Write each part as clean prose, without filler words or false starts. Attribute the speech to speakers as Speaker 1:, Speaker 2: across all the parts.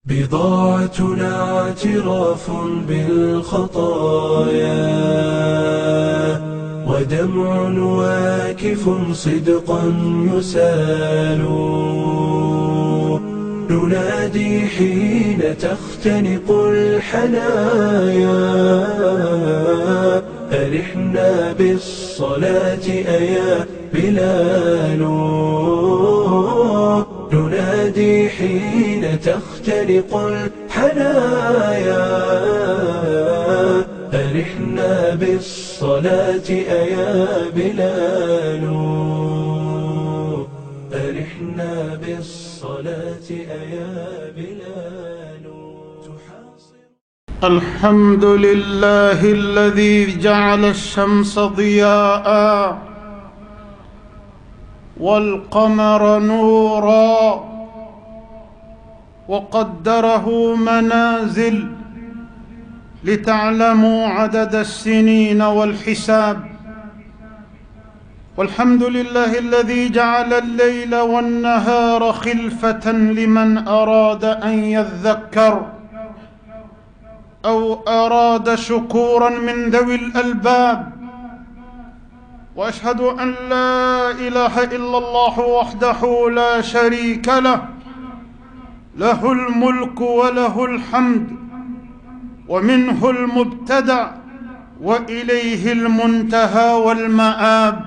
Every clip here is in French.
Speaker 1: بضاعتنا اعتراف بالخطايا، ودمع واكف صدقا يسال. ننادي حين تختنق الحنايا، أرحنا بالصلاة أيا بلال. ننادي حين تختنق الحنايا، أرحنا بالصلاة أيا بلال. أرحنا بالصلاة أيا بلال.
Speaker 2: الحمد لله الذي جعل الشمس ضياء والقمر نورا وقدره منازل لتعلموا عدد السنين والحساب. والحمد لله الذي جعل الليل والنهار خلفة لمن أراد أن يذكر أو أراد شكورا من ذوي الألباب. وأشهد أن لا إله إلا الله وحده لا شريك له، له الملك وله الحمد، ومنه المبتدأ وإليه المنتهى والمآب.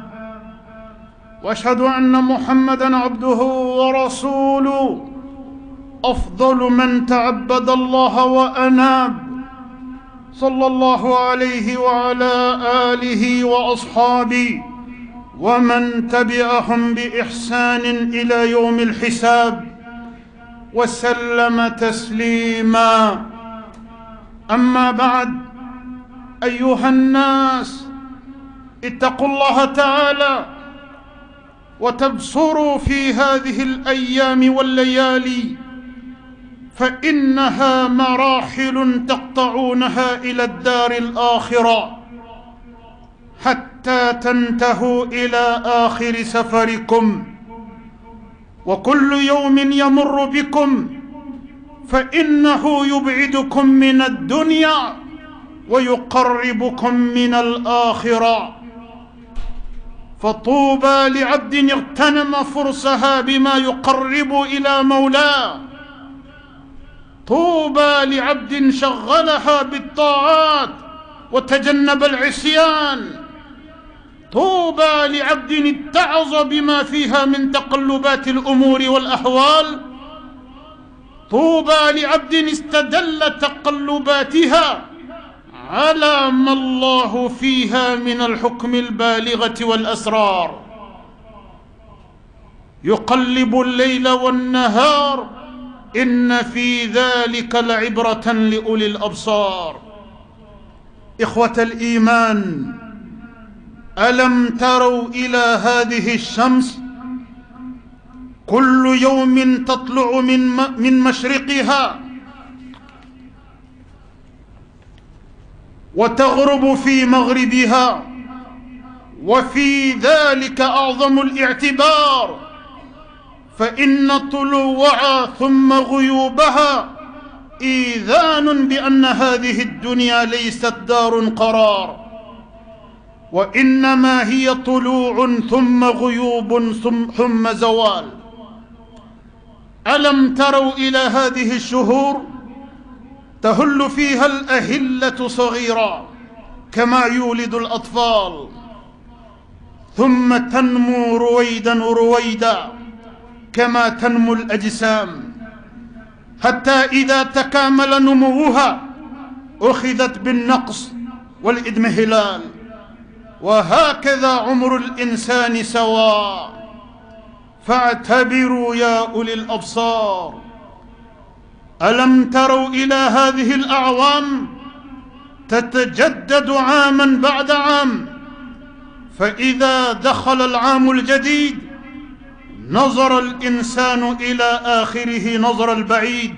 Speaker 2: وأشهد أن محمدًا عبده ورسوله، أفضل من تعبد الله وأناب، صلى الله عليه وعلى آله وأصحابه ومن تبعهم بإحسان إلى يوم الحساب، وسلم تسليما. أما بعد، أيها الناس، اتقوا الله تعالى وتبصروا في هذه الأيام والليالي، فإنها مراحل تقطعونها إلى الدار الآخرة حتى تنتهوا إلى آخر سفركم. وكل يوم يمر بكم فإنه يبعدكم من الدنيا ويقربكم من الآخرة. فطوبى لعبد اغتنم فرصها بما يقرب إلى مولاه، طوبى لعبد شغلها بالطاعات وتجنب العصيان، طوبى لعبد اتعظ بما فيها من تقلبات الأمور والأحوال، طوبى لعبد استدل تقلباتها على ما الله فيها من الحكم البالغة والأسرار. يقلب الليل والنهار، إن في ذلك لعبرة لأولي الأبصار. إخوة الإيمان، ألم تروا إلى هذه الشمس كل يوم تطلع من مشرقها وتغرب في مغربها، وفي ذلك أعظم الاعتبار، فإن طلوعها ثم غيوبها إيذان بأن هذه الدنيا ليست دار قرار، وإنما هي طلوع ثم غيوب ثم زوال. ألم تروا إلى هذه الشهور تهل فيها الأهلة صغيرا كما يولد الأطفال، ثم تنمو رويدا رويدا كما تنمو الأجسام، حتى إذا تكامل نموها أخذت بالنقص والإضمحلال. وهكذا عمر الإنسان سواء، فاعتبروا يا أولي الأبصار. ألم تروا إلى هذه الأعوام تتجدد عاما بعد عام، فإذا دخل العام الجديد نظر الإنسان إلى آخره نظر البعيد،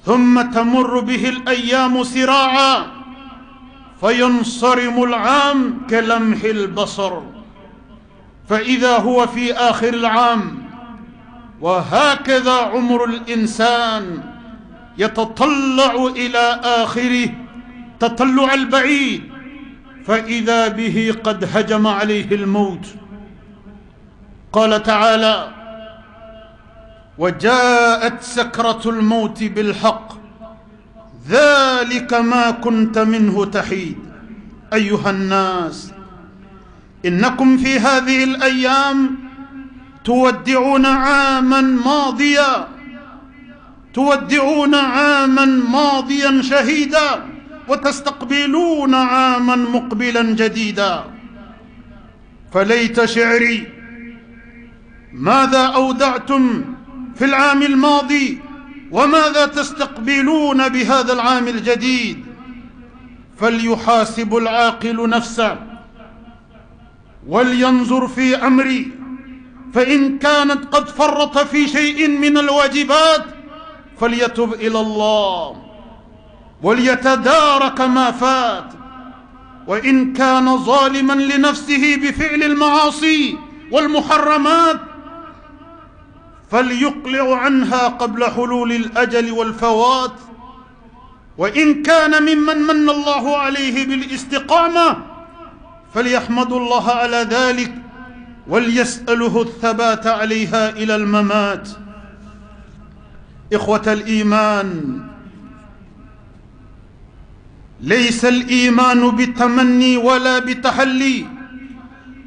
Speaker 2: ثم تمر به الأيام سراعا فينصرم العام كلمح البصر، فإذا هو في آخر العام. وهكذا عمر الإنسان يتطلع إلى آخره تطلع البعيد، فإذا به قد هجم عليه الموت. قال تعالى: وجاءت سكرة الموت بالحق ذلك ما كنت منه تحيد. أيها الناس، إنكم في هذه الأيام تودعون عاما ماضيا، تودعون عاما ماضيا شهيدا، وتستقبلون عاما مقبلا جديدا. فليت شعري ماذا أودعتم في العام الماضي، وماذا تستقبلون بهذا العام الجديد؟ فليحاسب العاقل نفسه ولينظر في أمري، فإن كانت قد فرط في شيء من الواجبات فليتب إلى الله وليتدارك ما فات، وإن كان ظالما لنفسه بفعل المعاصي والمحرمات فليقلع عنها قبل حلول الأجل والفوات، وإن كان ممن من الله عليه بالاستقامة فليحمد الله على ذلك وليسأله الثبات عليها إلى الممات. إخوة الإيمان، ليس الإيمان بالتمني ولا بتحلي،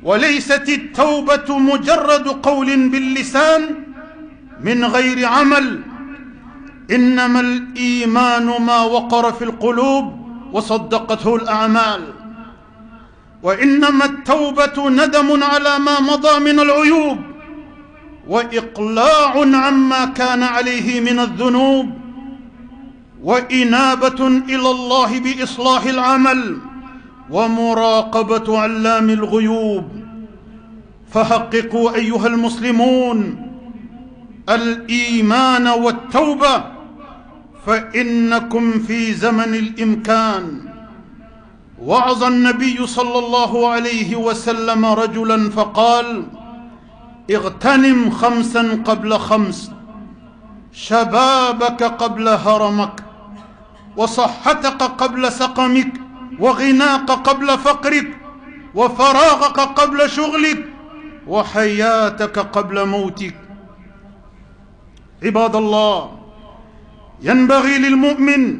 Speaker 2: وليست التوبة مجرد قول باللسان من غير عمل، إنما الإيمان ما وقر في القلوب وصدقته الأعمال، وإنما التوبة ندم على ما مضى من العيوب وإقلاع عما كان عليه من الذنوب، وإنابة إلى الله بإصلاح العمل ومراقبة علام الغيوب. فحققوا أيها المسلمون الإيمان والتوبة، فإنكم في زمن الإمكان. وعظ النبي صلى الله عليه وسلم رجلا فقال: اغتنم 5 قبل 5، شبابك قبل هرمك، وصحتك قبل سقمك، وغناك قبل فقرك، وفراغك قبل شغلك، وحياتك قبل موتك. عباد الله، ينبغي للمؤمن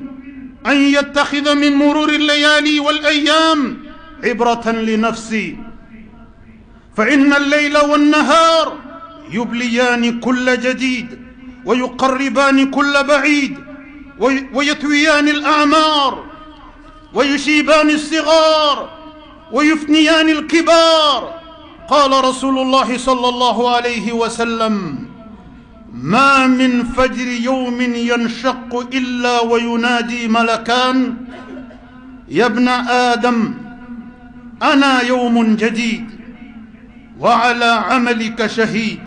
Speaker 2: أن يتخذ من مرور الليالي والأيام عبرة لنفسه، فإن الليل والنهار يبليان كل جديد ويقربان كل بعيد ويتويان الأعمار ويشيبان الصغار ويفنيان الكبار. قال رسول الله صلى الله عليه وسلم: ما من فجر يوم ينشق إلا وينادي ملكان: يا ابن آدم أنا يوم جديد وعلى عملك شهيد،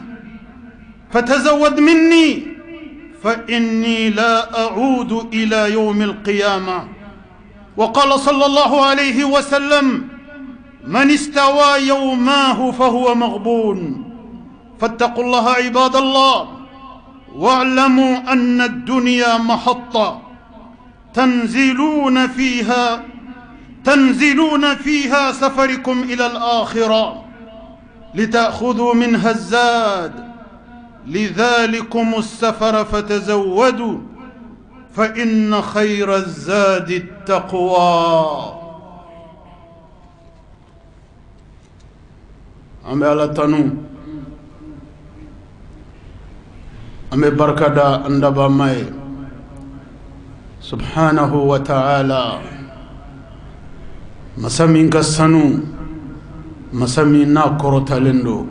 Speaker 2: فتزود مني فإني لا أعود إلى يوم القيامة. وقال صلى الله عليه وسلم: من استوى يوماه فهو مغبون. فاتقوا الله عباد الله، واعلموا أن الدنيا محطة تنزلون فيها سفركم إلى الآخرة لتأخذوا منها الزاد، لذلكم السفر فتزودوا فإن خير الزاد التقوى. أمي على تنو أمي بركة أندبا ماي سبحانه وتعالى مسامين كسانو مسامين ناكورو تالندو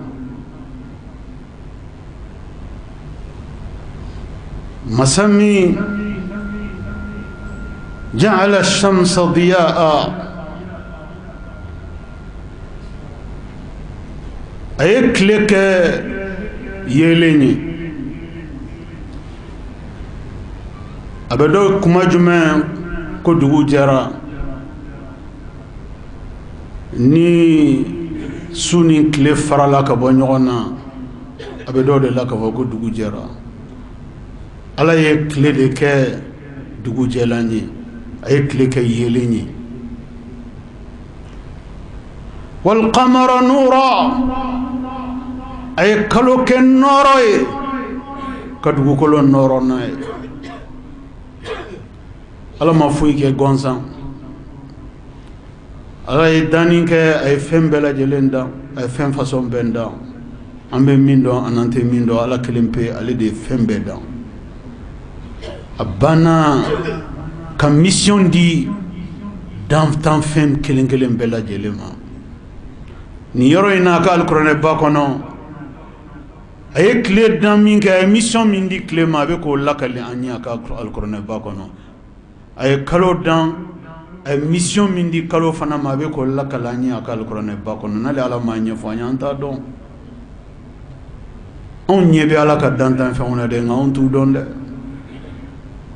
Speaker 2: مسامي جعل الشمس ضياء أيكلك يليني أبدو كما جمع كدو جرا ni suni kile farala ka bo nyona abe do de la ka fo ko dugu jera ala ye kile de ke dugu jɛlan ye a ye tile kɛ yelen ye wal qamara nura a ye kalo kɛ nɔɔrɔ ye ka dugukolo nɔɔrɔ n'a ye Ala ma foyi kɛ gansan Ala ye danni kɛ a ye fɛn bɛɛ lajɛlen da a ye fɛn façon bɛɛ da an bɛ min dɔn an tɛ min dɔn Ala kelen pe ale de ye fɛn bɛɛ da a banna ka mission di dantan fɛn kelen kelen bɛɛ lajɛlen ma ni yɔrɔ in na a ka alikuranɛ ba kɔnɔ a ye tile dan min kɛ a ye mission min di tile ma a bɛ k'o lakali an ye a ka alikuranɛ ba kɔnɔ a ye kalo dan a ye mission min di kalo fana ma a bɛ k'o lakali an ye a ka alikuranɛ ba kɔnɔ n'ale Ala m'a ɲɛfɔ an ye an t'a dɔn anw ɲɛ bɛ Ala ka dantan fɛnw na dɛ nka anw t'u dɔn dɛ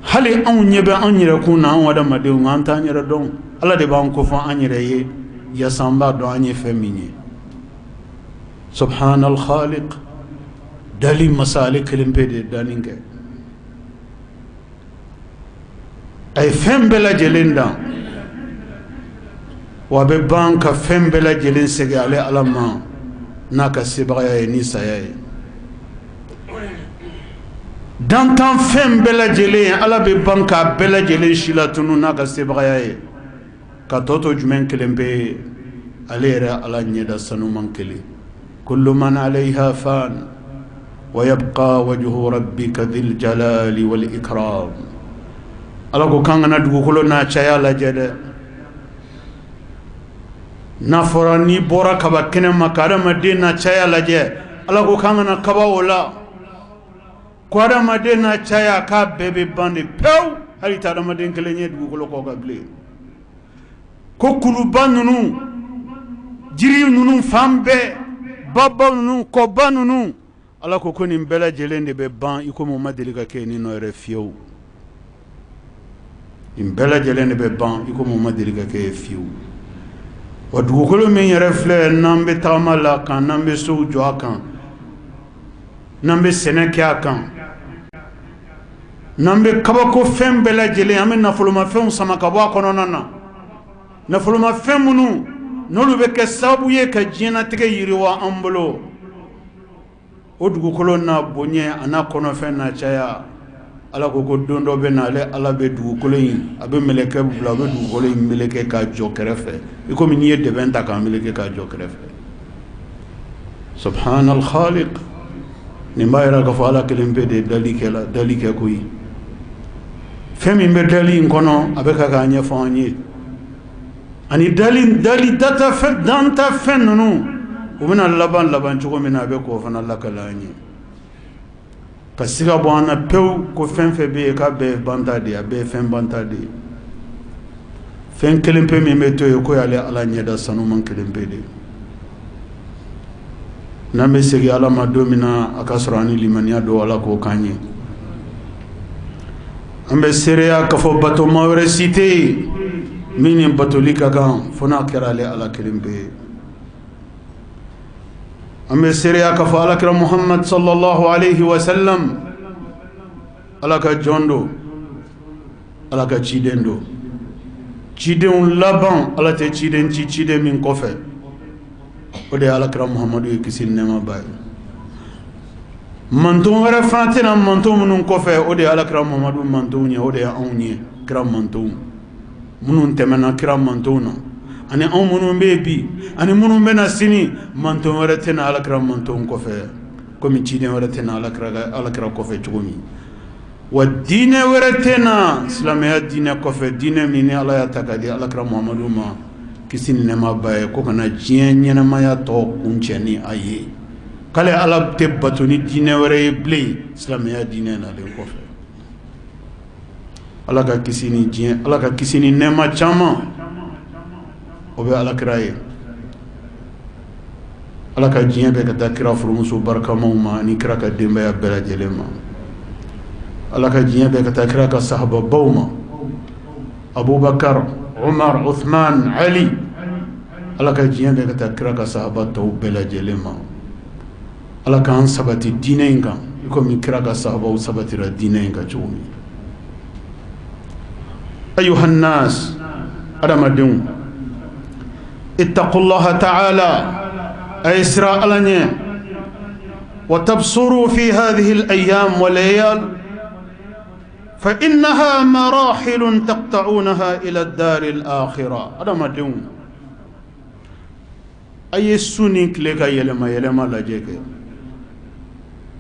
Speaker 2: hali anw ɲɛ bɛ an yɛrɛ kun na anw adamadenw nka an t'an yɛrɛ dɔn Ala de b'an kofɔ an yɛrɛ ye yaasa an b'a dɔn an ye fɛn min ye subhanal khaliq dali masa ale kelen pe de danni kɛ a ye fɛn bɛɛ lajɛlen dan wa a bɛ ban ka fɛn bɛɛ lajɛlen segin ale Ala ma n'a ka sebagaya ye ni saya ye dantan fɛn bɛɛ lajɛlen Ala bɛ ban k'a bɛɛ lajɛlen si la tunu n'a ka sebagaya ye ka tɔ to jumɛn kelen pe ale yɛrɛ Ala ɲɛda sanuman kelen kullu man alayha fan wa yabqa wajhu rabbika dhil jalali wal ikram Ala ko kan kana dugukolo n'a caya lajɛ dɛ n'a fɔra ni bɔra kaba kɛnɛ ma ka adamaden n'a caya lajɛ Ala ko kan kana kaba o la ko adamaden n'a caya k'a bɛɛ bɛ ban de pewu hali tɛ adamaden kelen ye dugukolo kɔ ka bilen ko kuluba ninnu jiri ninnu fan bɛɛ baba ninnu kɔba ninnu Ala ko nin bɛɛ lajɛlen de bɛ ban i komi o ma deli ka kɛ nin nɔ yɛrɛ fiyewu nin bɛɛ lajɛlen de bɛ ban i komi o ma deli ka kɛ fiyewu wa dugukolo min yɛrɛ filɛ n'an bɛ tagama la kan n'an bɛ sow jɔ a kan n'an bɛ sɛnɛ kɛ a kan n'an bɛ kabako fɛn bɛɛ lajɛlen an bɛ nafolomafɛnw sama ka bɔ a kɔnɔna na nafolomafɛn minnu n'olu bɛ kɛ sababu ye ka diɲɛlatigɛ yiriwa an bolo o dugukolo n'a bonya a n'a kɔnɔfɛn n'a caya Ala ko don dɔ bɛ na ale Ala bɛ dugukolo in a bɛ mɛlɛkɛ bila a bɛ dugukolo in mɛlɛkɛ k'a jɔ kɛrɛfɛ i komi n'i ye dɛbɛn ta k'a mɛlɛkɛ k'a jɔ kɛrɛfɛ subhanal khaliq nin b'a yira k'a fɔ Ala kelen pe de ye dali kɛ koyi fɛn min bɛ dali in kɔnɔ a bɛ ka k'a ɲɛfɔ an ye ani dali data fɛn danta fɛn ninnu u bɛna laban cogo min na a bɛ k'o fana lakali an ye ka siga bɔ an na pewu ko fɛn fɛn bɛ yen k'a bɛɛ ye banta de ye a bɛɛ ye fɛn banta de ye fɛn kelen pe min bɛ to yen ko y'ale Ala ɲɛda sanuman kelen pe de n'an bɛ segin Ala ma don min na a ka sɔrɔ an ni limaniya don Ala k'o k'an ye an bɛ seereya k'a fɔ batoma wɛrɛ si tɛ yen min ni batoli ka kan fo n'a kɛra ale Ala kelen pe ye an bɛ seereya k'a fɔ Alakira Muhammad sallallahu alayhi wa sallam Ala ka jɔn don Ala ka ciden don cidenw laban Ala tɛ ciden ci ciden min kɔfɛ o de ye Alakira Muhammadu ye kisi ni nɛɛma b'a ye manton wɛrɛ fana tɛna manton minnu kɔfɛ o de ye Alakira Muhammadu mantonw ye o de ye anw ye kira mantonw minnu tɛmɛna kira mantonw na ani anw minnu bɛ bi ani minnu bɛ na sini manton wɛrɛ tɛna Alakira mantonw kɔfɛ komi ciden wɛrɛ tɛna Alakira kɔfɛ cogo min wa diinɛ wɛrɛ tɛna silamɛya diinɛ kɔfɛ diinɛ min ni Ala y'a ta k'a di Alakira Muhammadu ma kisi ni nɛɛma b'a ye ko kana diɲɛ ɲɛnamaya tɔ kun cɛ ni a ye k'ale Ala tɛ bato ni diinɛ wɛrɛ ye bilen silamɛya diinɛ nalen kɔfɛ Ala ka kisi ni diɲɛ Ala ka kisi ni nɛɛma caman o bɛ Alakira ye Ala ka diɲɛ bɛɛ ka taa kira furumuso barikamaw ma ani kira ka denbaya bɛɛ lajɛlen ma Ala ka diɲɛ bɛɛ ka taa kira ka sahababaw ma Abubakar Umar Uthman Ali Ala ka diɲɛ bɛɛ ka taa kira ka sahaba tɔw bɛɛ lajɛlen ma Ala k'an sabati diinɛ in kan i komi kira ka sahabaw sabatira diinɛ in kan cogo min أيها الناس أدمدون اتقوا الله تعالى أيسرى ألني وتبصروا في هذه الأيام والليال فإنها مراحل تقطعونها إلى الدار الآخرة أدمدون أي سوني كليكا يلما لاجيك.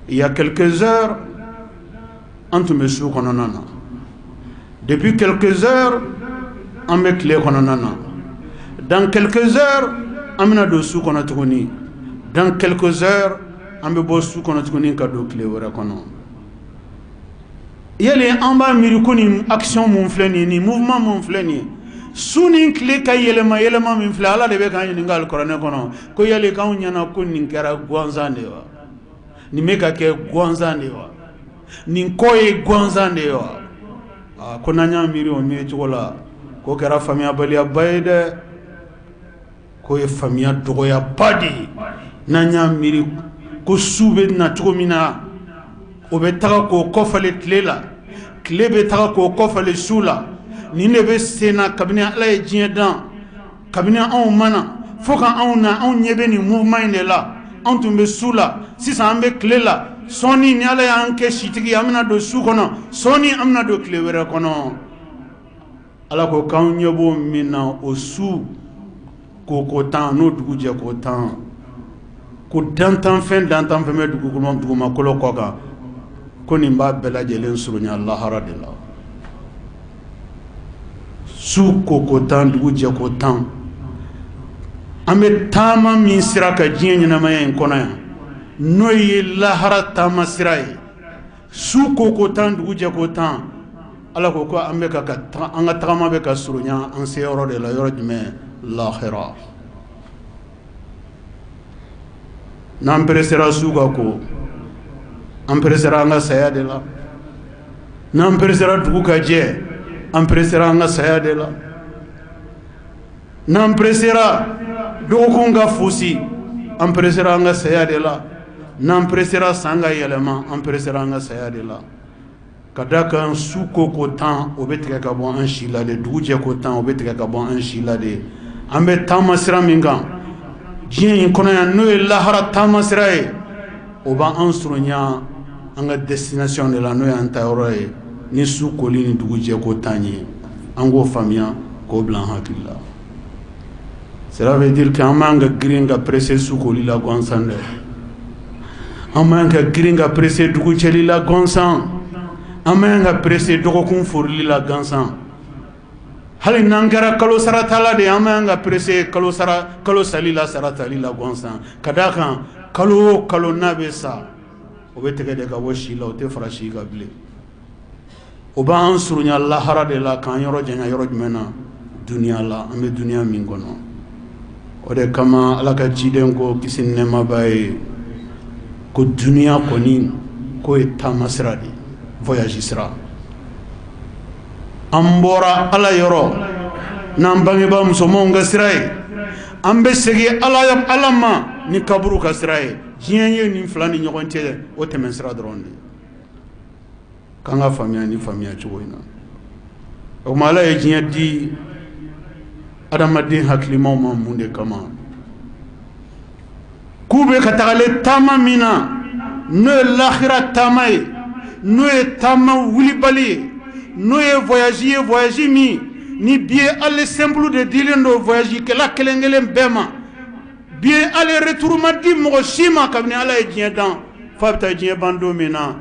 Speaker 2: Il y a quelques heures, antum sou kononana. Depuis quelques heures, on met clé kononana. Dans quelques heures, on met do sou konatuni. Dans quelques heures, on met bo sou konatuni ka do clé wara kono. Yele amba mirikuni action mon fleni ni mouvement mon fleni. Suni clé ka yelema min fla ala de be kan ni ngal korane kono. Ko yele ka unyana ko ni kera gwanzande wa. Ni meka ke gwanzande wa. Ni koye gwanzande wa. Ko nanya miri o mi chola ko kera famia bali abaide ko e famia dogoya padi nanya miri ko sube na chomina o be taga ko kofale tlela klebe taga ko kofale sula ni ne be sena kabina ala e jiendan kabina on mana foka on na on nyebe ni mouvement ne la on tumbe sula si ça ambe klela soni ni ala ya anke shitigi amna do su kono soni amna do klewere kono ala ko kan nyebo mina o su ko tan no dugu je ko tan ko dantan fen me dugu ko mom dugu ma kolo koka ko ni mba bela jelen surunya allah haradilla su ko tan dugu je ko tan ame tama min siraka jinya na mayen kono ya no ye lahara tama sirai su ko tan dugu je ko tan ala ko ambe ka anga tagama be ka surunya an se yoro de la yoro jume l'akhira nam presera suga ko am presera anga saya de la nam presera dugu ka je am presera anga saya de la nam presera dogo nga fusi am presera anga saya de la nam presera sanga yelema am presera anga saya de la kadaka suko ko tan obetika ka bon an shila de duje ko tan obetika ka bon an shila de ambe tamasira minga jien kono ya no lahara tamasira e oba ansurunya anga destination de la no ya antayore ni suko li ni duje ko tanye ango famia ko blanc hakilla. Cela veut dire que amanga gringa presse suko li la gonsande amanga gringa presse duje li la gonsan amanga presse dogo kun forli la gansan hali nangara kalo saratala de amanga presse kalo salila saratali la gonsan kadaka kalo nabesa obetege de ka woshi la ote frashi ga ble oba ansurunya allah harade la kan yoro jenya yoro jmena dunia la ambe dunia mingono ode kama alaka jiden ko kisin nema bay ko dunia koni ko tamasradi voyage sera ambora ala yoro nambangi ba musomo nga sirai ambe segi ala alama ni kaburu ka sirai jienye ni flani nyogonte o temen sera dronde kanga famia ni famia chuoina o mala e jien di adamadin haklima ma munde kama kube katagale tama mina no l'akhirah tamai nous étamos wulibali nous voyagé ni bien aller simple de dire nos voyager que la kelengelen bema bien aller retour madi mo shima kabni ala jiendan fabta jien bando mena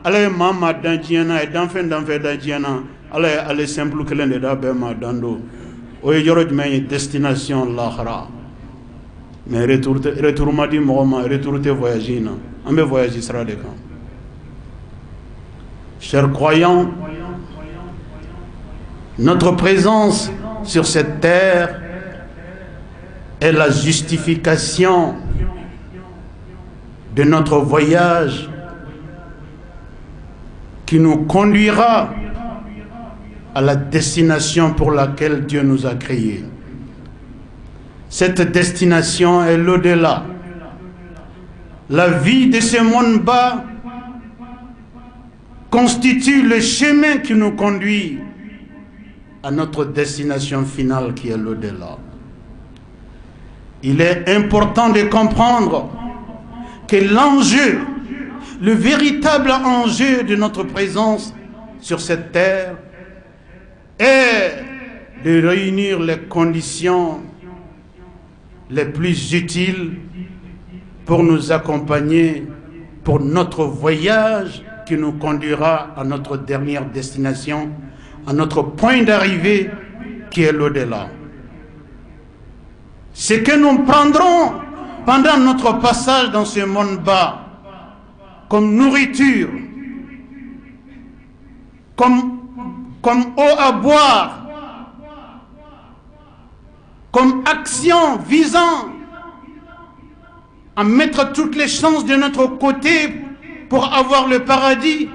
Speaker 2: ala mama dan jiena et dan fen dan jiena ala aller simple kelende da bema dando o yoro jme destination l'akhira mais retour madi mo ma retour te voyager na ambe voyager sera de quand. Chers croyants, notre présence sur cette terre est la justification de notre voyage qui nous conduira à la destination pour laquelle Dieu nous a créés. Cette destination est l'au-delà. La vie de ce monde bas constitue le chemin qui nous conduit à notre destination finale qui est l'au-delà. Il est important de comprendre que l'enjeu, le véritable enjeu de notre présence sur cette terre est de réunir les conditions les plus utiles pour nous accompagner pour notre voyage qui nous conduira à notre dernière destination, à notre point d'arrivée qui est l'au-delà. Ce que nous prendrons pendant notre passage dans ce monde bas, comme nourriture, comme eau à boire, comme action visant à mettre toutes les chances de notre côté pour avoir le paradis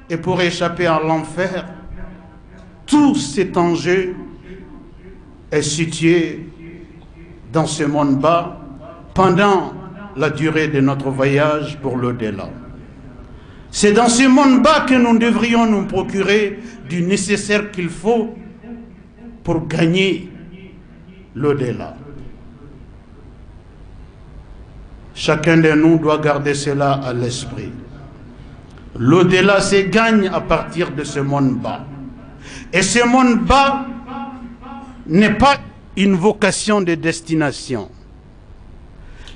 Speaker 2: et pour échapper à l'enfer. Tout cet enjeu est situé dans ce monde bas pendant la durée de notre voyage pour l'au-delà. C'est dans ce monde bas que nous devrions nous procurer du nécessaire qu'il faut pour gagner l'au-delà. Chacun de nous doit garder cela à l'esprit. L'au-delà se gagne à partir de ce monde bas. Et ce monde bas n'est pas une vocation de destination.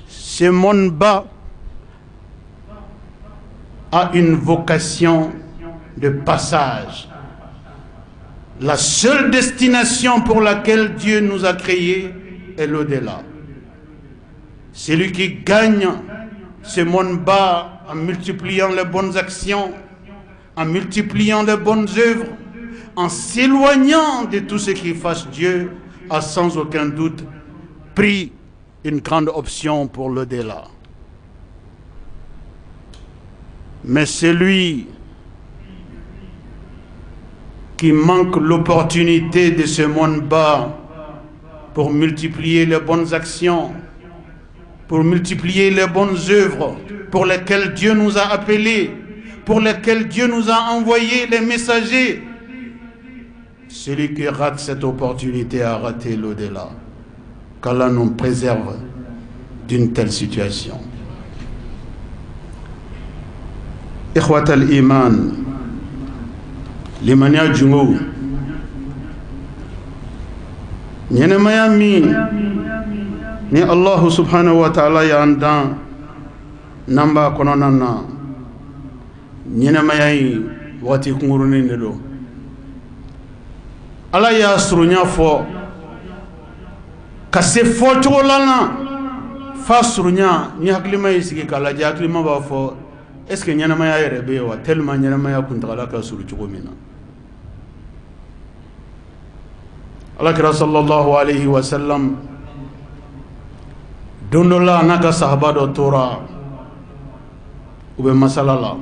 Speaker 2: Ce monde bas a une vocation de passage. La seule destination pour laquelle Dieu nous a créés est l'au-delà. Celui qui gagne ce monde bas en multipliant les bonnes actions, en multipliant les bonnes œuvres, en s'éloignant de tout ce qui fâche Dieu, a sans aucun doute pris une grande option pour l'au-delà. Mais celui qui manque l'opportunité de ce monde bas pour multiplier les bonnes actions, pour multiplier les bonnes œuvres pour lesquelles Dieu nous a appelés, pour lesquelles Dieu nous a envoyé les messagers, celui qui rate cette opportunité a raté l'au-delà. Qu'Allah nous préserve d'une telle situation. Ikhwat al-Iman, limania jungo, nyenemaya min, ni Allah subhanahu wa ta'ala ya andan, namba kononana, nyenemaya yi wati kunguruni nilo. Allah ya surunya fo, kase fo chogolana, fa surunya, ni haklima yisiki kala ja haklima ba fo, est-ce que nyenemaya yere bewa, tellement nyenemaya kuntala ka suru chogomina. Allah kira sallallahu alayhi wa sallam, dondola naka sahaba do tora, ube masalala.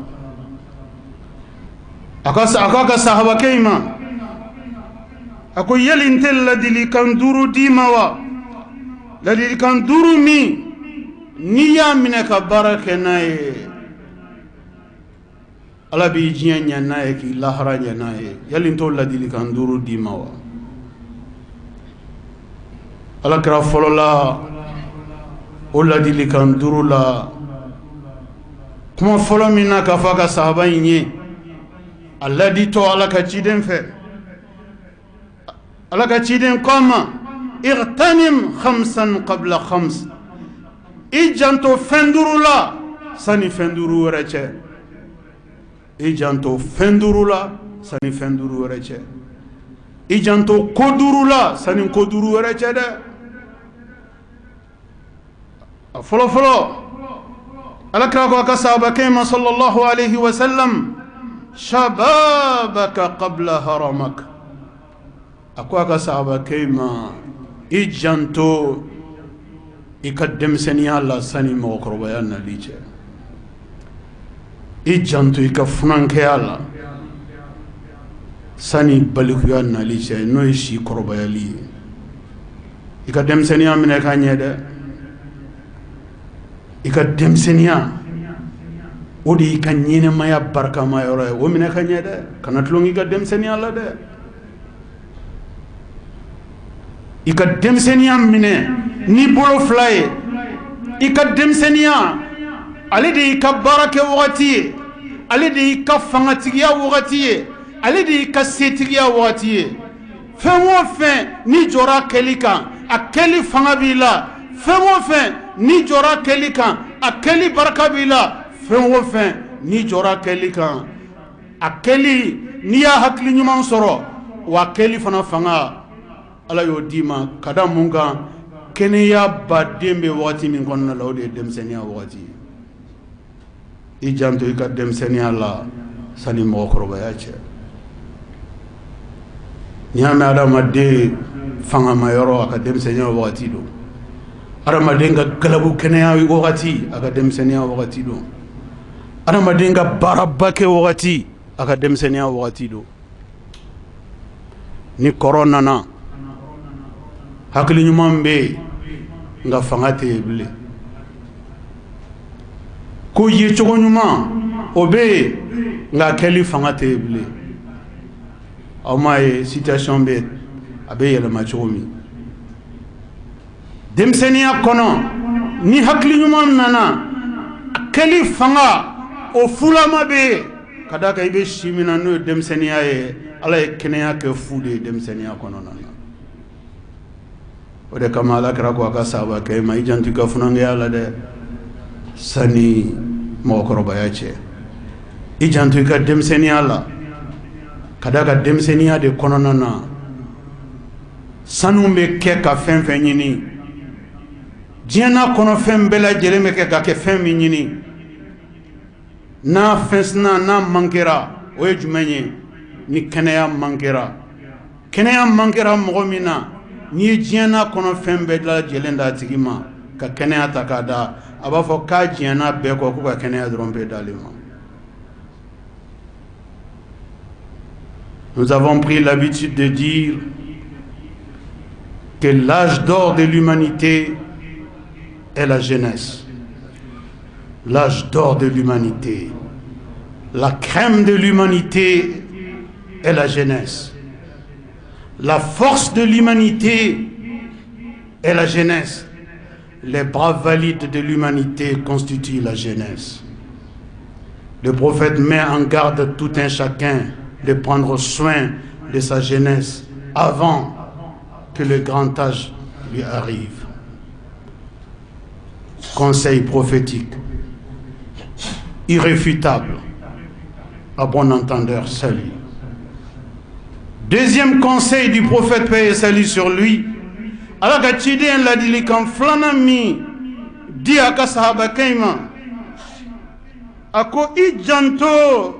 Speaker 2: Akaka sahaba keima, ako yelintel ladili kanduru dimawa, ladili kanduru mi, niya mineka barake nae, ala bi jinya nae ki lahara nae, yelintol ladili kanduru dimawa. Ala kira folola, o ladili kanduru la, kuma folo mina ka faka sahaba inye, Allah dit to ala ka chiden fe. Allah ka chiden koma irtanim khamsan qabla khams. Ijanto fenduru la sani fenduru reche. Ijanto fenduru la sani fenduru reche. Ijanto koduru la sani koduru reche de. Folo Allah ka ka sahaba kema sallallahu alayhi wa sallam. Shababaka qabla haramak. Akwaka sahaba keima ijanto ikaddem seni Allah sani mokroba ya naliche. Ijanto ikafunanke Allah sani baliku ya naliche no ishi koroba ya li. Ikaddem seni amine kanyede. Ikaddem seni odi kan nyine maya barka mayoro o mine kanyede kanat longi ga dem seni Allah de i ka denmisɛnniya minɛ ni bolo fila ye. I ka denmisɛnniya ale de y'i ka baara kɛ wagati ye, ale de y'i ka fangatigiya wagati ye, ale de y'i ka setigiya wagati ye. Fɛn o fɛn ni jɔra kɛli kan a kɛli fanga b'i la, fɛn o fɛn ni jɔra kɛli kan a kɛli baraka b'i la, fɛn o fɛn ni jɔra kɛli kan a kɛli n'i y'a hakili ɲuman sɔrɔ wa kɛli fana fanga Ala y'o d'i ma ka da mun kan kɛnɛya baden bɛ wagati min kɔnɔna la o de ye denmisɛnniya wagati ye. I janto i ka denmisɛnniya la sani mɔgɔkɔrɔbaya cɛ. N'i y'a mɛn adamaden fangama yɔrɔ a ka denmisɛnniya wagati don, adamaden ka galabu kɛnɛya wagati a ka denmisɛnniya wagati don, adamaden ka baaraba kɛ wagati a ka denmisɛnniya wagati don. Ni kɔrɔ nana hakili ɲuman bɛ yen nka fanga tɛ yen bilen, ko ye cogo ɲuman o bɛ yen nka kɛli fanga tɛ yen bilen. Aw m'a ye situation bɛ a bɛ yɛlɛma cogo min. Denmisɛnniya kɔnɔ ni hakili ɲuman nana kɛli fanga o fulama bɛ yen ka da kan i bɛ si min na n'o ye denmisɛnniya ye. Ala ye kɛnɛya kɛ fu de ye denmisɛnniya kɔnɔna na. O de kama Ala kɛra ko a ka sahaba kɛ ma i janto i ka funangeya la dɛ sani mɔgɔkɔrɔbaya cɛ. I janto i ka denmisɛnniya la ka da ka denmisɛnniya de kɔnɔna na sanu bɛ kɛ ka fɛn fɛn ɲini, diɲɛ n'a kɔnɔ fɛn bɛɛ lajɛlen bɛ kɛ ka kɛ fɛn min ɲini. N'a fɛn sina n'a mankera o ye jumɛn ye? Ni kɛnɛya mankera. Kɛnɛya mankera mɔgɔ min na n'i ye diɲɛ n'a kɔnɔ fɛn bɛɛ lajɛlen d'a tigi ma ka kɛnɛya ta k'a da a b'a fɔ k'a diɲɛna bɛɛ kɔ ko ka kɛnɛya dɔrɔn bɛ d'ale ma. Nous avons pris l'habitude de dire que l'âge d'or de l'humanité est la jeunesse. L'âge d'or de l'humanité, la crème de l'humanité est la jeunesse. La force de l'humanité est la jeunesse. Les bras valides de l'humanité constituent la jeunesse. Le prophète met en garde tout un chacun de prendre soin de sa jeunesse avant que le grand âge lui arrive. Conseil prophétique irréfutable, à bon entendeur, salut. Deuxième conseil du prophète, paix et salut sur lui. Alors que tu dis la dit quand flanami dit à ka sahaba kaima ako i janto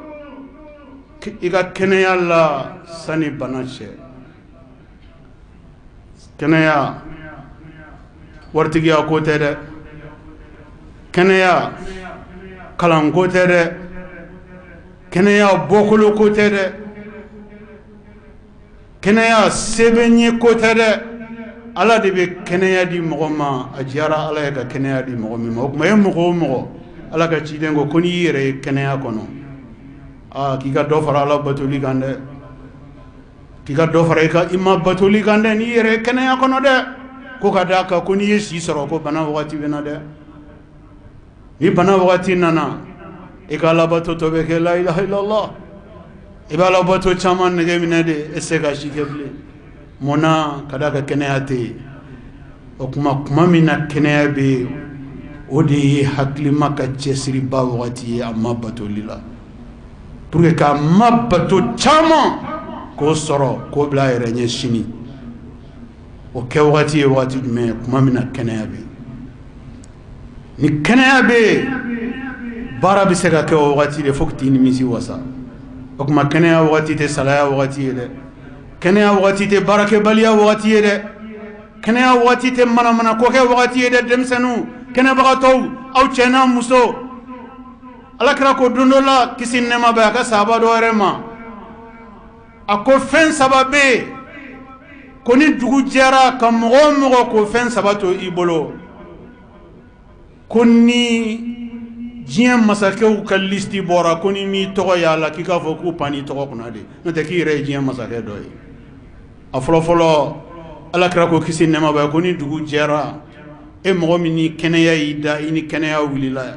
Speaker 2: iga kɛnɛya la sani bana cɛ. Kɛnɛya waritigiya ko tɛ dɛ, kɛnɛya kalan ko tɛ dɛ, kɛnɛya bɔkolo ko tɛ dɛ, kɛnɛya sɛbɛnɲɛ ko tɛ dɛ. Ala de bɛ kɛnɛya di mɔgɔ ma, a diyara Ala ye ka kɛnɛya di mɔgɔ min ma. O tuma ye mɔgɔ o mɔgɔ Ala ka ciden ko n'i y'i yɛrɛ ye kɛnɛya kɔnɔ k'i ka dɔ fara Ala batoli kan dɛ, k'i ka dɔ fara i ma batoli kan dɛ, n'i y'i yɛrɛ ye kɛnɛya kɔnɔ dɛ, ko ka d'a kan ko n'i ye si sɔrɔ ko bana wagati bɛ na dɛ. Ni bana wagati nana i ka Alabato tɔ bɛ kɛ la ilaha illallah, i bɛ Alabato caman nɛgɛ minɛ de e tɛ se ka si kɛ bilen. Munna ka d'a kan kɛnɛya tɛ yen. O kuma min na kɛnɛya bɛ yen o de ye hakilima ka cɛsiriba wagati ye a ma batoli la, pour que k'a ma bato caman k'o sɔrɔ k'o bila a yɛrɛ ɲɛ sini. O kɛ wagati ye wagati jumɛn ye? Kuma min na kɛnɛya bɛ yen. Ni kɛnɛya bɛ yen baara bɛ se ka kɛ o wagati de fo que t'i nimisi wasa. O kuma kɛnɛya wagati tɛ salaya wagati ye dɛ, kɛnɛya wagati tɛ baarakɛbaliya wagati ye dɛ, kɛnɛya wagati tɛ manamana ko kɛ wagati ye dɛ. Denmisɛnninw, kɛnɛbagatɔw, aw cɛ n'a muso, Alakira ko don dɔ la kisi ni nɛɛma bɛ a ka sahaba dɔ yɛrɛ ma, a ko fɛn saba bɛ yen ko ni dugu jɛra ka mɔgɔ o mɔgɔ ko fɛn saba to i bolo, ko ni diɲɛ masakɛw ka listi bɔra ko ni m'i tɔgɔ y'a la k'i k'a fɔ k'u pan n'i tɔgɔ kunna de, n'o tɛ k'i yɛrɛ ye diɲɛ masakɛ dɔ ye. A fɔlɔfɔlɔ alakira ko kisi nema ba ko ni dugu jɛra e mɔgɔ min ni kɛnɛya y'i da i ni kɛnɛya wulila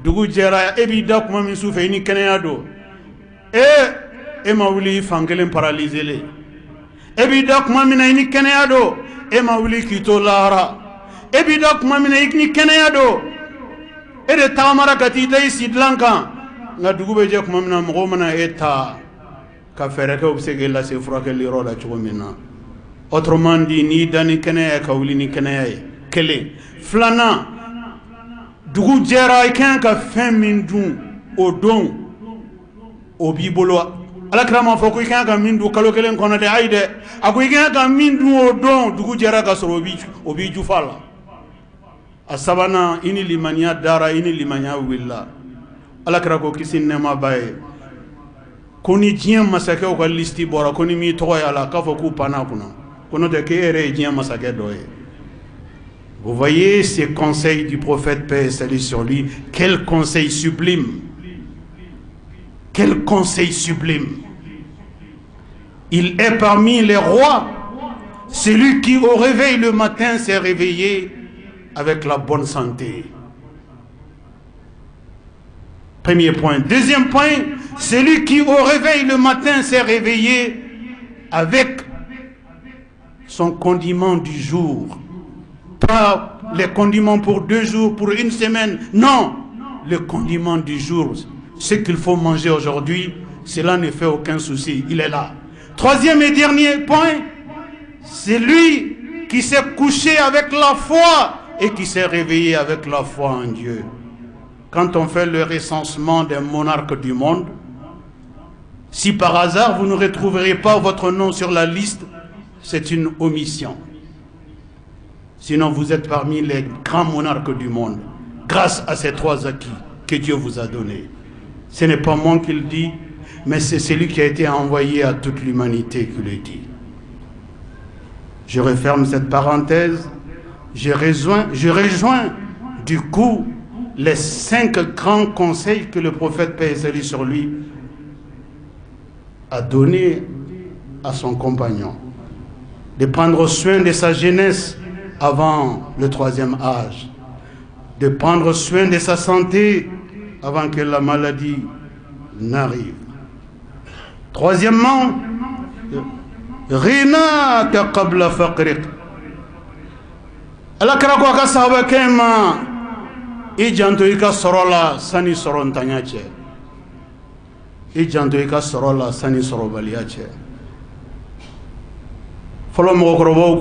Speaker 2: dugu jɛra e b'i da kuma min su fɛ i ni kɛnɛya don e ma wuli i fan kelen paralyselen e b'i da kuma min na i ni kɛnɛya don e ma wuli k'i to lahara e b'i da kuma min na i ni kɛnɛya don e de tagamara ka t'i da i sidilan kan nka dugu bɛ jɛ kuma min na mɔgɔw mana e ta ka fɛɛrɛ kɛ u bɛ se k'e lase furakɛli yɔrɔ la cogo min na autrement dit n'i da ni kɛnɛya ye ka wuli ni kɛnɛya ye kelen filanan dugu jɛra i kan ka fɛn min dun o don o b'i bolo alakira m'a fɔ ko i kan ka min dun kalo kelen kɔnɔ dɛ ayi dɛ a ko i kan ka min dun o don dugu jɛra ka sɔrɔ o b'i jufa la a sabanan i ni limaniya dara i ni limaniya wulila alakira ko kisi nɛɛma b'a ye ko ni diɲɛ masakɛw ka listi bɔra ko ni m'i tɔgɔ ye a la k'a fɔ k'u panna kunna ko n'o tɛ k'e yɛrɛ ye diɲɛ masakɛ dɔ ye. Vous voyez ces conseils du prophète paix et salut sur lui. Quel conseil sublime! Quel conseil sublime! Il est parmi les rois, celui qui au réveil le matin s'est réveillé avec la bonne santé. Premier point. Deuxième point, celui qui au réveil le matin s'est réveillé avec son condiment du jour. Pas les condiments pour 2 jours, pour 1 semaine. Non, le condiment du jour. Ce qu'il faut manger aujourd'hui, cela ne fait aucun souci. Il est là. Troisième et dernier point, c'est lui qui s'est couché avec la foi et qui s'est réveillé avec la foi en Dieu. Quand on fait le recensement des monarques du monde, si par hasard vous ne retrouverez pas votre nom sur la liste, c'est une omission. Sinon, vous êtes parmi les grands monarques du monde, grâce à ces 3 acquis que Dieu vous a donnés. Ce n'est pas moi qui le dis, mais c'est celui qui a été envoyé à toute l'humanité qui le dit. Je referme cette parenthèse. Je rejoins du coup les 5 grands conseils que le prophète paix et salut sur lui a donnés à son compagnon. De prendre soin de sa jeunesse avant le 3e âge, de prendre soin de sa santé avant que la maladie n'arrive. Troisièmement, Rinaka qabla faqriq. Alakira ko aka sahaba kema i janto i ka sɔrɔ la sani sɔrɔntanya cɛ. I janto i ka sɔrɔ la sani sɔrɔbaliya cɛ. Fɔlɔ mɔgɔkɔrɔbaw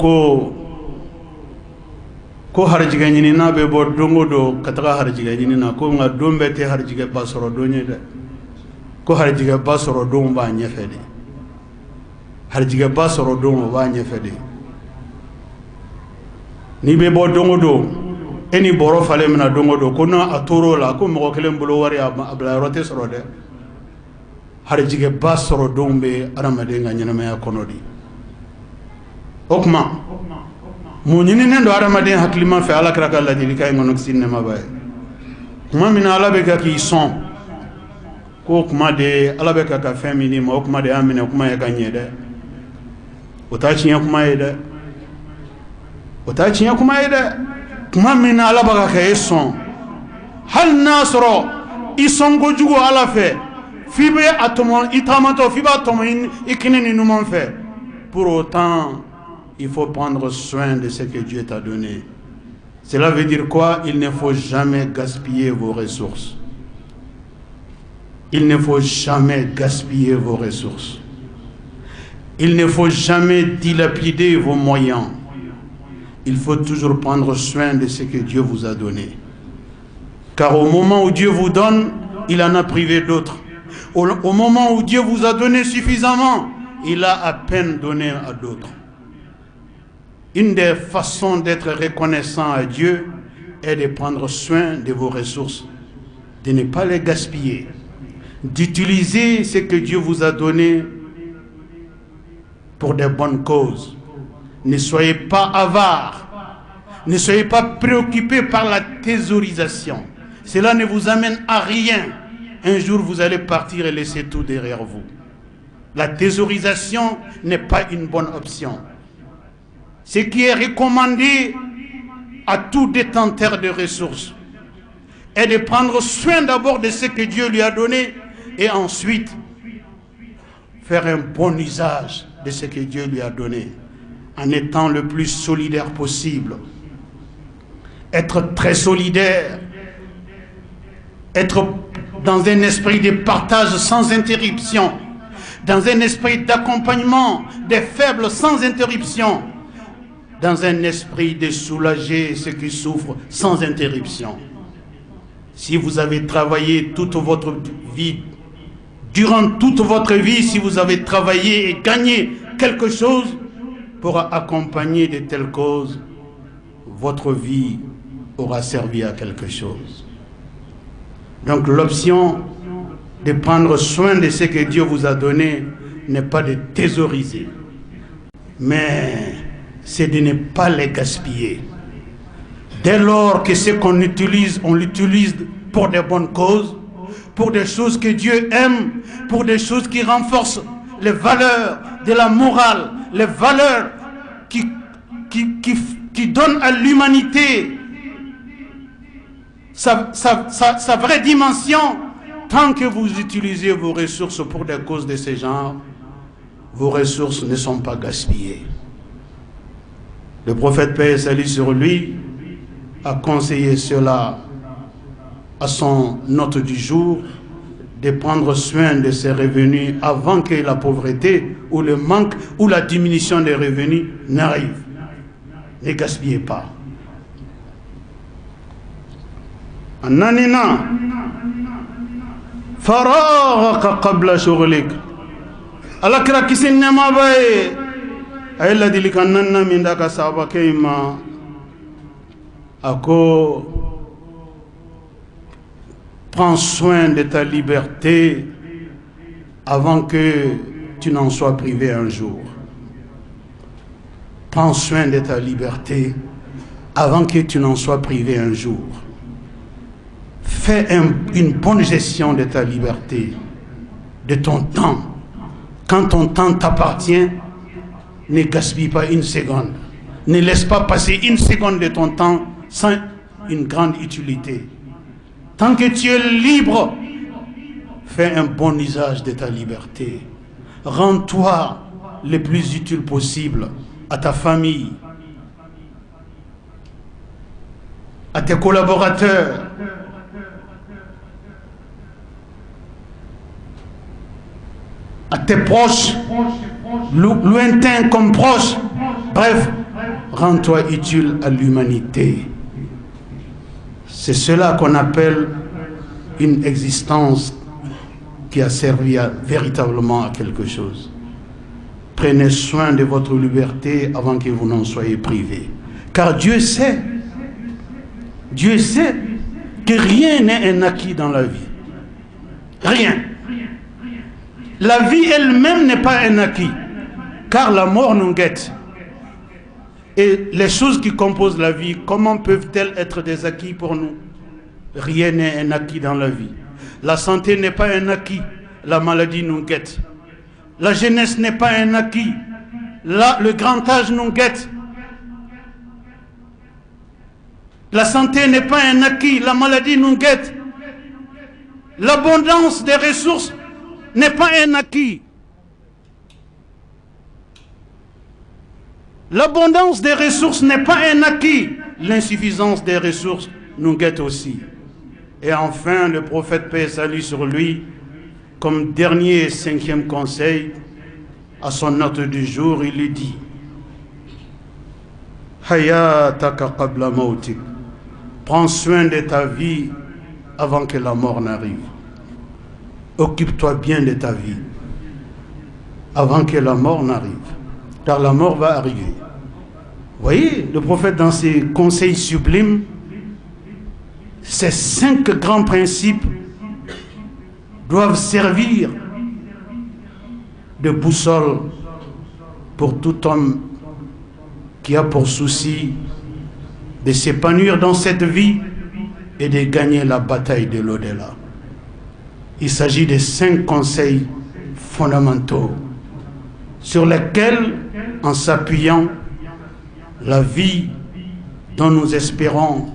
Speaker 2: ko harijigɛ ɲini n'a bɛ bɔ don o don ka taga harijigɛ ɲini na ko nka don bɛɛ tɛ harijigɛba sɔrɔ don ye dɛ ko harijigɛba sɔrɔ don b'a ɲɛfɛ de harijigɛba sɔrɔ don o b'a ɲɛfɛ de n'i bɛ bɔ don o don e ni bɔrɔ falen mina don o don ko n'a a tor'o la ko mɔgɔ kelen bolo wari a bila yɔrɔ tɛ sɔrɔ dɛ harijigɛba sɔrɔ don bɛ adamaden ka ɲɛnamaya kɔnɔ de o tuma mun ɲininen don adamaden hakilima fɛ ala kira ka ladilikan in kɔnɔ kisi nɛɛma b'a ye kuma min na ala bɛ ka k'i sɔn k'o kuma de ala bɛ ka fɛn min di ma o kuma de y'a minɛ kuma ye ka ɲɛ dɛ o t'a tiɲɛ kuma ye dɛ o t'a tiɲɛ kuma ye dɛ kuma min na ala bɛ ka kɛ e sɔn hali n'a sɔrɔ i sɔn kojugu ala fɛ f'i bɛ a tɔmɔ i taamatɔ f'i b'a tɔmɔ i kini ni numan fɛ pour autant il faut prendre soin de ce que Dieu t'a donné. Cela veut dire quoi? Il ne faut jamais gaspiller vos ressources. Il ne faut jamais gaspiller vos ressources. Il ne faut jamais dilapider vos moyens. Il faut toujours prendre soin de ce que Dieu vous a donné. Car au moment où Dieu vous donne, il en a privé d'autres. Au moment où Dieu vous a donné suffisamment, il a à peine donné à d'autres. Une des façons d'être reconnaissant à Dieu est de prendre soin de vos ressources, de ne pas les gaspiller, d'utiliser ce que Dieu vous a donné pour des bonnes causes. Ne soyez pas avares, ne soyez pas préoccupés par la thésaurisation. Cela ne vous amène à rien. Un jour, vous allez partir et laisser tout derrière vous. La thésaurisation n'est pas une bonne option. ce qui est recommandé à tout détenteur de ressources est de prendre soin d'abord de ce que Dieu lui a donné et ensuite faire un bon usage de ce que Dieu lui a donné en étant le plus solidaire possible. Être très solidaire, être dans un esprit de partage sans interruption, dans un esprit d'accompagnement des faibles sans interruption, dans un esprit de soulager ceux qui souffrent sans interruption. Si vous avez travaillé toute votre vie, durant toute votre vie, si vous avez travaillé et gagné quelque chose pour accompagner de telles causes, votre vie aura servi à quelque chose. Donc l'option de prendre soin de ce que Dieu vous a donné n'est pas de thésauriser, mais c'est de ne pas les gaspiller. Dès lors que ce qu'on utilise, on l'utilise pour des bonnes causes, pour des choses que Dieu aime, pour des choses qui renforcent les valeurs de la morale, les valeurs qui donnent à l'humanité sa vraie dimension. Tant que vous utilisez vos ressources pour des causes de ce genre, vos ressources ne sont pas gaspillées. Le prophète, paix et salut sur lui, a conseillé cela à son hôte du jour, de prendre soin de ses revenus avant que la pauvreté ou le manque ou la diminution des revenus n'arrive. Ne gaspillez pas. Ananina faragaka qabla shughlik alakira kisinna mabaye ayla dilikanna mindaka sabakema ako prends soin de ta liberté avant que tu n'en sois privé un jour. Prends soin de ta liberté avant que tu n'en sois privé un jour. Fais une bonne gestion de ta liberté, de ton temps. Quand ton temps t'appartient, ne gaspille pas une seconde. Ne laisse pas passer une seconde de ton temps sans une grande utilité. Tant que tu es libre, fais un bon usage de ta liberté. Rends-toi le plus utile possible à ta famille, à tes collaborateurs, à tes proches, lointains comme proches. Bref, rends-toi utile à l'humanité. C'est cela qu'on appelle une existence qui a servi véritablement à quelque chose. Prenez soin de votre liberté avant que vous n'en soyez privés. Car Dieu sait que rien n'est un acquis dans la vie. Rien. La vie elle-même n'est pas un acquis, car la mort nous guette. Et les choses qui composent la vie, comment peuvent-elles être des acquis pour nous? Rien n'est un acquis dans la vie. La santé n'est pas un acquis, la maladie nous guette. La jeunesse n'est pas un acquis, le grand âge nous guette. La santé n'est pas un acquis, la maladie nous guette. L'abondance des ressources n'est pas un acquis. L'abondance des ressources n'est pas un acquis. L'insuffisance des ressources nous guette aussi. Et enfin, le prophète, paix et salut sur lui, comme dernier et cinquième conseil, à son hôte du jour, il lui dit: Hayataka qabla mautik. Prends soin de ta vie avant que la mort n'arrive. Occupe-toi bien de ta vie avant que la mort n'arrive, car la mort va arriver. Voyez, le prophète, dans ses conseils sublimes, ces 5 grands principes doivent servir de boussole pour tout homme qui a pour souci de s'épanouir dans cette vie et de gagner la bataille de l'au-delà. Il s'agit de 5 conseils fondamentaux sur lesquels, en s'appuyant, la vie dont nous espérons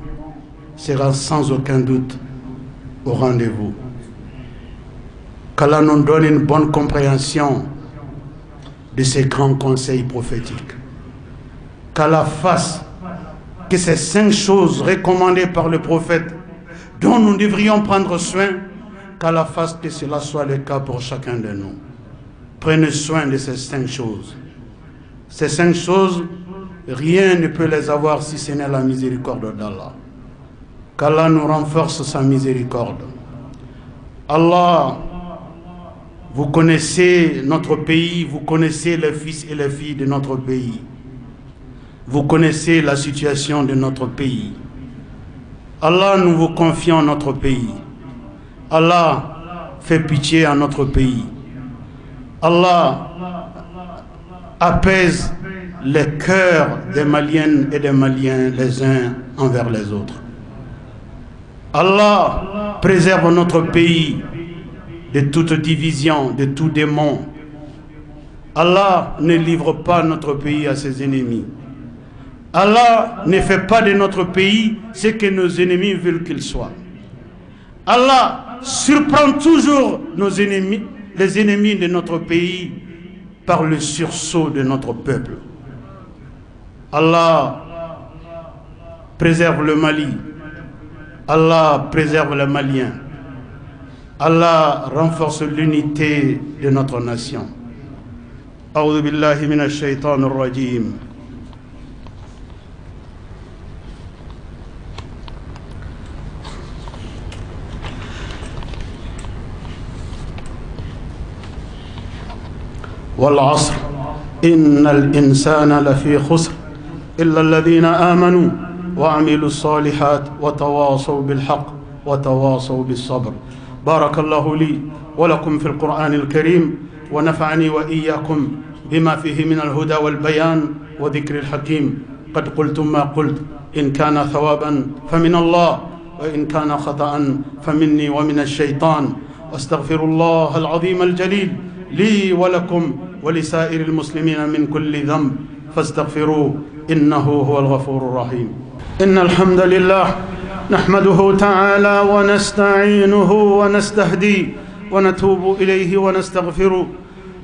Speaker 2: sera sans aucun doute au rendez-vous. Qu'Allah nous donne une bonne compréhension de ces grands conseils prophétiques. Qu'Allah fasse que ces 5 choses recommandées par le prophète, dont nous devrions prendre soin, qu'Allah fasse que cela soit le cas pour chacun de nous. Prenez soin de ces 5 choses. Ces 5 choses, rien ne peut les avoir si ce n'est la miséricorde d'Allah. Qu'Allah nous renforce sa miséricorde. Allah, vous connaissez notre pays, vous connaissez les fils et les filles de notre pays. Vous connaissez la situation de notre pays. Allah, nous vous confions notre pays. Allah, fait pitié à notre pays. Allah, apaise les cœurs des Maliennes et des Maliens les uns envers les autres. Allah, préserve notre pays de toute division, de tout démon. Allah ne livre pas notre pays à ses ennemis. Allah ne fait pas de notre pays ce que nos ennemis veulent qu'il soit. Allah surprend toujours nos ennemis, les ennemis de notre pays, par le sursaut de notre peuple. Allah préserve le Mali. Allah préserve les Maliens. Allah renforce l'unité de notre nation. A'udhu billahi minash shaitanir rajim. والعصر إن الإنسان لفي خسر إلا الذين آمنوا وعملوا الصالحات وتواصوا بالحق وتواصوا بالصبر. بارك الله لي ولكم في القرآن الكريم ونفعني وإياكم بما فيه من الهدى والبيان وذكر الحكيم. قد قلتم ما قلت، إن كان ثوابا فمن الله وإن كان خطأ فمني ومن الشيطان. واستغفر الله العظيم الجليل لي ولكم ولسائر المسلمين من كل ذنب فاستغفروه إنه هو الغفور الرحيم. إن الحمد لله نحمده تعالى ونستعينه ونستهديه ونتوب إليه ونستغفره.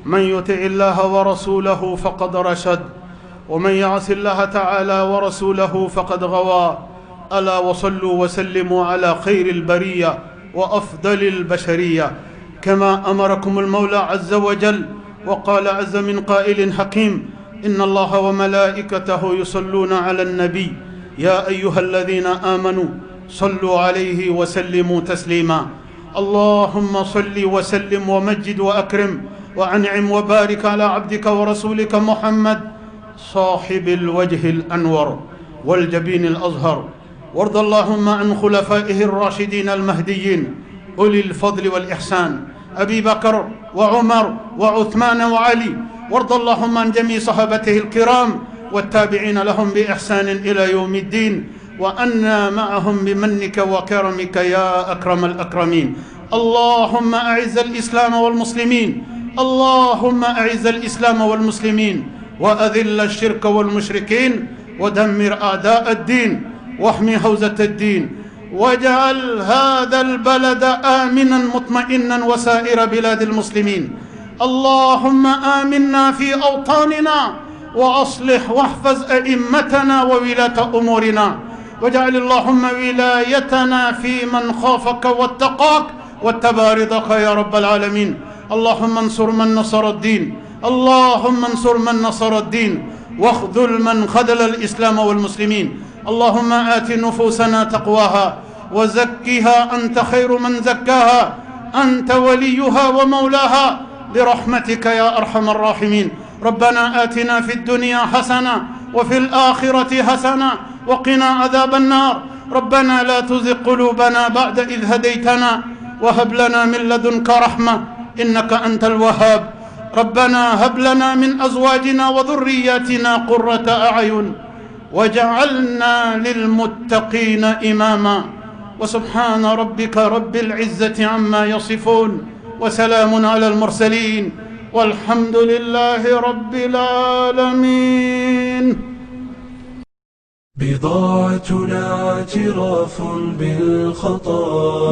Speaker 2: من يطع الله ورسوله فقد رشد ومن يعص الله تعالى ورسوله فقد غوى. ألا وصلوا وسلموا على خير البرية وأفضل البشرية كما أمركم المولى عز وجل. وقال عز من قائل حكيم: إن الله وملائكته يصلون على النبي يا أيها الذين آمنوا صلوا عليه وسلموا تسليما. اللهم صل وسلم ومجد وأكرم وأنعم وبارك على عبدك ورسولك محمد صاحب الوجه الأنور والجبين الأزهر. وارض اللهم عن خلفائه الراشدين المهديين أولي الفضل والإحسان، أبي بكر وعمر وعثمان وعلي. وارض اللهم عن جميع صحابته الكرام والتابعين لهم بإحسان إلى يوم الدين، وأنا معهم بمنك وكرمك يا أكرم الأكرمين. اللهم أعز الإسلام والمسلمين، اللهم أعز الإسلام والمسلمين وأذل الشرك والمشركين ودمر أعداء الدين واحمي حوزة الدين، واجعل هذا البلد آمنا مطمئنا وسائر بلاد المسلمين. اللهم آمنا في أوطاننا وأصلح واحفظ أئمتنا وولاة أمورنا، واجعل اللهم ولايتنا في من خافك واتقاك واتبع رضاك يا رب العالمين. اللهم انصر من نصر الدين، اللهم انصر من نصر الدين واخذل من خذل الإسلام والمسلمين. اللهم آت نفوسنا تقواها وزكها أنت خير من زكاها، أنت وليها ومولاها برحمتك يا أرحم الراحمين. ربنا آتنا في الدنيا حسنة وفي الآخرة حسنة وقنا عذاب النار. ربنا لا تزغ قلوبنا بعد إذ هديتنا وهب لنا من لدنك رحمة إنك أنت الوهاب. ربنا هب لنا من أزواجنا وذرياتنا قرة أعين وجعلنا للمتقين إماما. وسبحان ربك رب العزة عما يصفون وسلام على المرسلين والحمد لله رب العالمين.
Speaker 1: بضاعتنا اعتراف بالخطايا،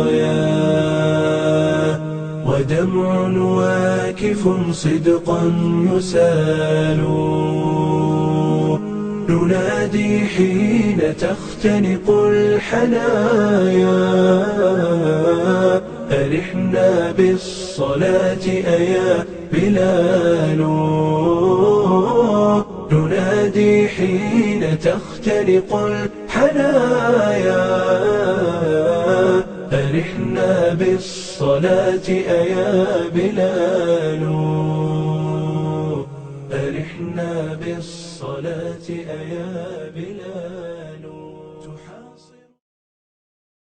Speaker 1: ودمع واكف صدقا يسال، ننادي حين تختنق الحنايا، أرحنا بالصلاة أيا بلال، ننادي حين تختنق الحنايا، أرحنا بالصلاة أيا بلال، أرحنا بالصلاة أيا بلال.